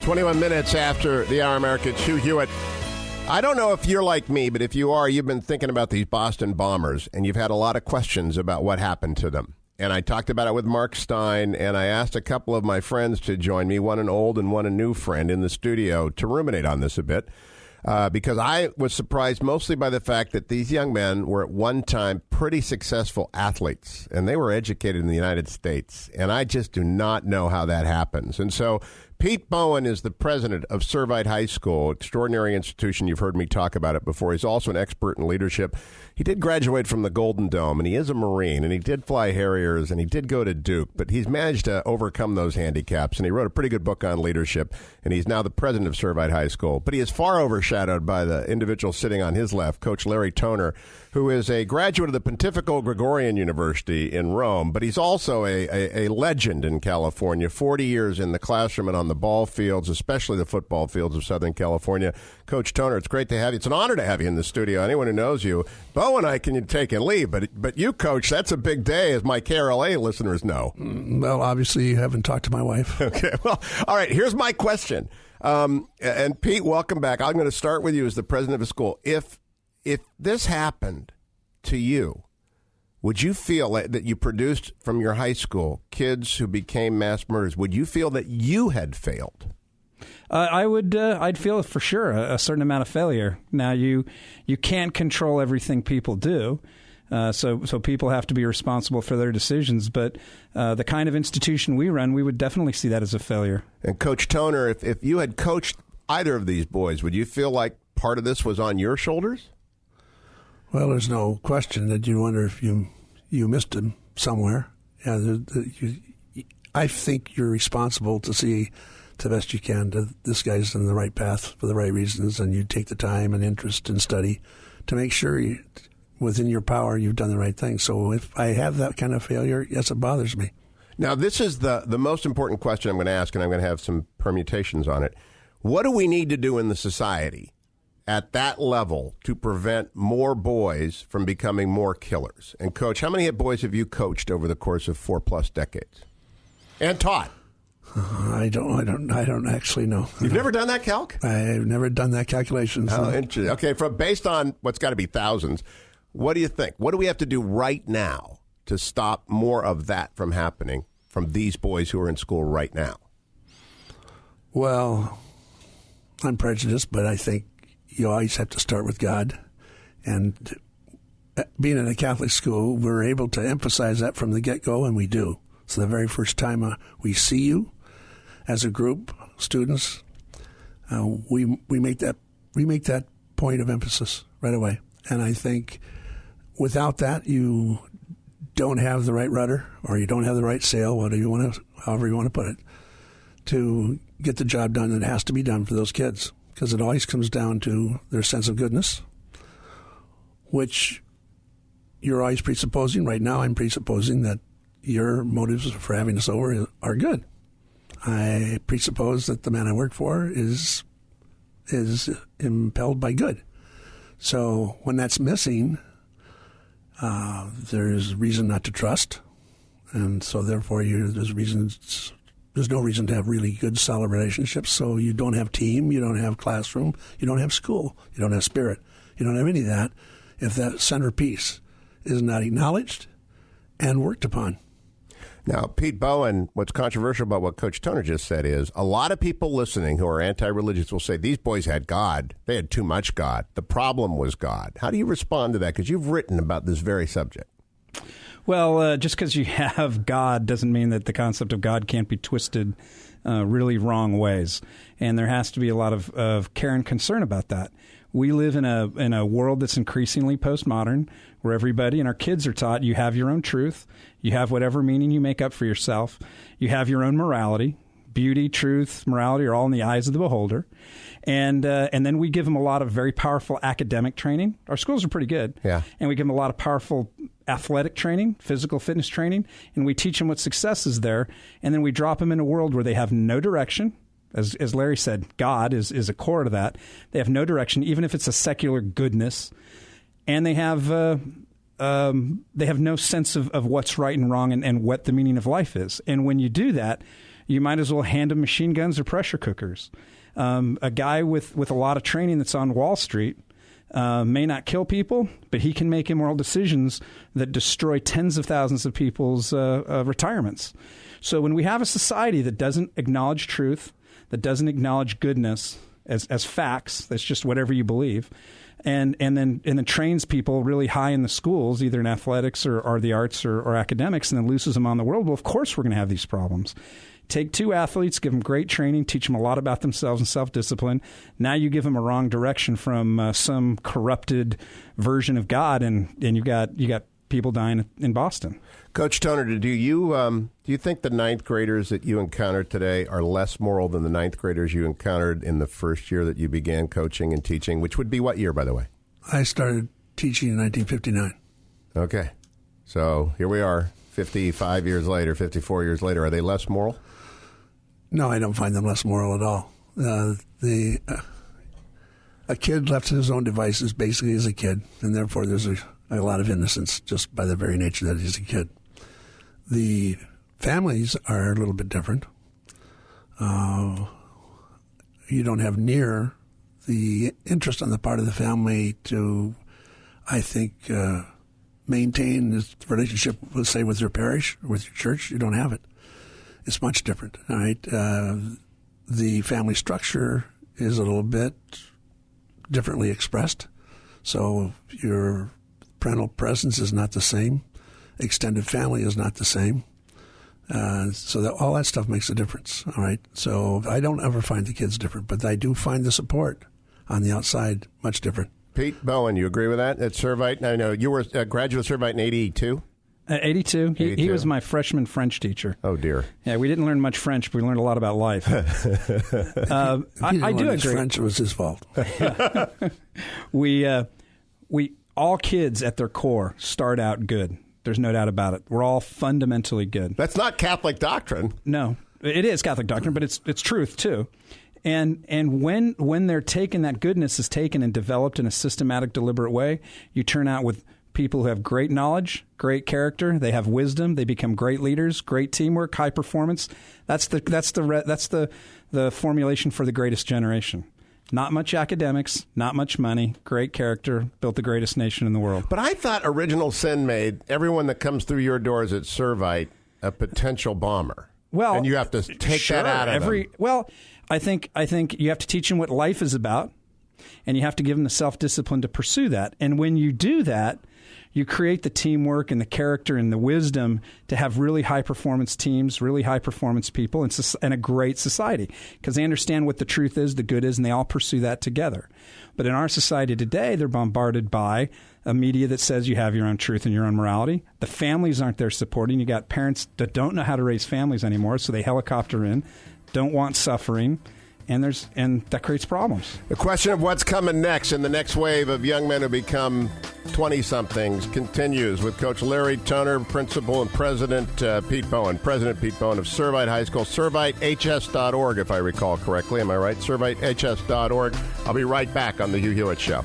21 minutes after the hour, America. It's Hugh Hewitt. I don't know if you're like me, but if you are, you've been thinking about these Boston bombers, and you've had a lot of questions about what happened to them. And I talked about it with Mark Stein, and I asked a couple of my friends to join me, one an old and one a new friend, in the studio to ruminate on this a bit. Because I was surprised mostly by the fact that these young men were at one time pretty successful athletes, and they were educated in the United States. And I just do not know how that happens. And so Pete Bowen is the president of Servite High School, extraordinary institution. You've heard me talk about it before. He's also an expert in leadership. He did graduate from the Golden Dome, and he is a Marine, and he did fly Harriers, and he did go to Duke, but he's managed to overcome those handicaps, and he wrote a pretty good book on leadership, and he's now the president of Servite High School. But he is far overshadowed by the individual sitting on his left, Coach Larry Toner, who is a graduate of the Pontifical Gregorian University in Rome, but he's also a legend in California, 40 years in the classroom and on the ball fields, especially the football fields of Southern California. Coach Toner, it's great to have you. It's an honor to have you in the studio. Anyone who knows you, Bo and I can take and leave, but you, Coach, that's a big day, as my KRLA listeners know. Well, obviously you haven't talked to my wife. Okay, well, all right, here's my question. And Pete, welcome back. I'm going to start with you as the president of a school. If this happened to you, would you feel that you produced from your high school kids who became mass murderers? Would you feel that you had failed? I would. I'd feel for sure a certain amount of failure. Now, you can't control everything people do, so people have to be responsible for their decisions. But the kind of institution we run, we would definitely see that as a failure. And Coach Toner, if you had coached either of these boys, would you feel like part of this was on your shoulders? Well, there's no question that you wonder if you missed him somewhere. Yeah, I think you're responsible to see the best you can that this guy's in the right path for the right reasons, and you take the time and interest and study to make sure within your power you've done the right thing. So if I have that kind of failure, yes, it bothers me. Now, this is the most important question I'm going to ask, and I'm going to have some permutations on it. What do we need to do in the society at that level to prevent more boys from becoming more killers? And, Coach, how many boys have you coached over the course of 4+ decades and taught? I don't actually know. You've never done that calc? I've never done that calculation. So. Oh, interesting. Okay, based on what's got to be thousands, what do you think? What do we have to do right now to stop more of that from happening from these boys who are in school right now? Well, I'm prejudiced, but I think you always have to start with God. And being in a Catholic school, we're able to emphasize that from the get-go, and we do. So the very first time we see you as a group, students, we make that point of emphasis right away. And I think without that, you don't have the right rudder, or you don't have the right sail, however you want to put it, to get the job done. It has to be done for those kids, because it always comes down to their sense of goodness, which you're always presupposing. Right now, I'm presupposing that your motives for having us over are good. I presuppose that the man I work for is impelled by good. So when that's missing, there's reason not to trust, and so therefore there's no reason to have really good, solid relationships. So you don't have team, you don't have classroom, you don't have school, you don't have spirit, you don't have any of that if that centerpiece is not acknowledged and worked upon. Now, Pete Bowen, what's controversial about what Coach Toner just said is a lot of people listening who are anti-religious will say these boys had God. They had too much God. The problem was God. How do you respond to that? Because you've written about this very subject. Well, just because you have God doesn't mean that the concept of God can't be twisted really wrong ways. And there has to be a lot of care and concern about that. We live in a world that's increasingly postmodern, where everybody and our kids are taught you have your own truth, you have whatever meaning you make up for yourself, you have your own morality. Beauty, truth, morality are all in the eyes of the beholder. And then we give them a lot of very powerful academic training. Our schools are pretty good. Yeah. And we give them a lot of powerful athletic training, physical fitness training, and we teach them what success is there. And then we drop them in a world where they have no direction. As Larry said, God is a core to that. They have no direction, even if it's a secular goodness. And they have no sense of what's right and wrong and what the meaning of life is. And when you do that, you might as well hand them machine guns or pressure cookers. A guy with a lot of training that's on Wall Street may not kill people, but he can make immoral decisions that destroy tens of thousands of people's retirements. So when we have a society that doesn't acknowledge truth, that doesn't acknowledge goodness as facts, that's just whatever you believe, and then trains people really high in the schools, either in athletics or the arts or academics, and then looses them on the world, well, of course we're going to have these problems. Take two athletes, give them great training, teach them a lot about themselves and self-discipline. Now you give them a wrong direction from some corrupted version of God, and you got people dying in Boston. Coach Toner, do you think the ninth graders that you encountered today are less moral than the ninth graders you encountered in the first year that you began coaching and teaching, which would be what year, by the way? I started teaching in 1959. Okay. So here we are, 55 years later, 54 years later. Are they less moral? No, I don't find them less moral at all. A kid left to his own devices basically is a kid, and therefore there's a lot of innocence just by the very nature that he's a kid. The families are a little bit different. You don't have near the interest on the part of the family to, I think, maintain this relationship, let's say, with your parish or with your church. You don't have it. It's much different, all right? The family structure is a little bit differently expressed. So your parental presence is not the same. Extended family is not the same. So all that stuff makes a difference, all right? So I don't ever find the kids different, but I do find the support on the outside much different. Pete Bowen, you agree with that at Servite? I know you were a graduate Servite in 82? 82. He was my freshman French teacher. Oh, dear. Yeah, we didn't learn much French, but we learned a lot about life. I do agree. French was his fault. We all kids at their core start out good. There's no doubt about it. We're all fundamentally good. That's not Catholic doctrine. No, it is Catholic doctrine, but it's truth too. And when they're taken, that goodness is taken and developed in a systematic, deliberate way, you turn out with people who have great knowledge, great character, they have wisdom, they become great leaders, great teamwork, high performance. That's the formulation for the greatest generation. Not much academics, not much money, great character, built the greatest nation in the world. But I thought original sin made everyone that comes through your doors at Servite a potential bomber. Well, and you have to take that out of them. Well, I think you have to teach them what life is about, and you have to give them the self-discipline to pursue that. And when you do that, you create the teamwork and the character and the wisdom to have really high-performance teams, really high-performance people, and a great society. Because they understand what the truth is, the good is, and they all pursue that together. But in our society today, they're bombarded by a media that says you have your own truth and your own morality. The families aren't there supporting. You got parents that don't know how to raise families anymore, so they helicopter in, don't want suffering. And that creates problems. The question of what's coming next in the next wave of young men who become 20-somethings continues with Coach Larry Toner, Principal and President Pete Bowen. President Pete Bowen of Servite High School, ServiteHS.org, if I recall correctly. Am I right? ServiteHS.org. I'll be right back on The Hugh Hewitt Show.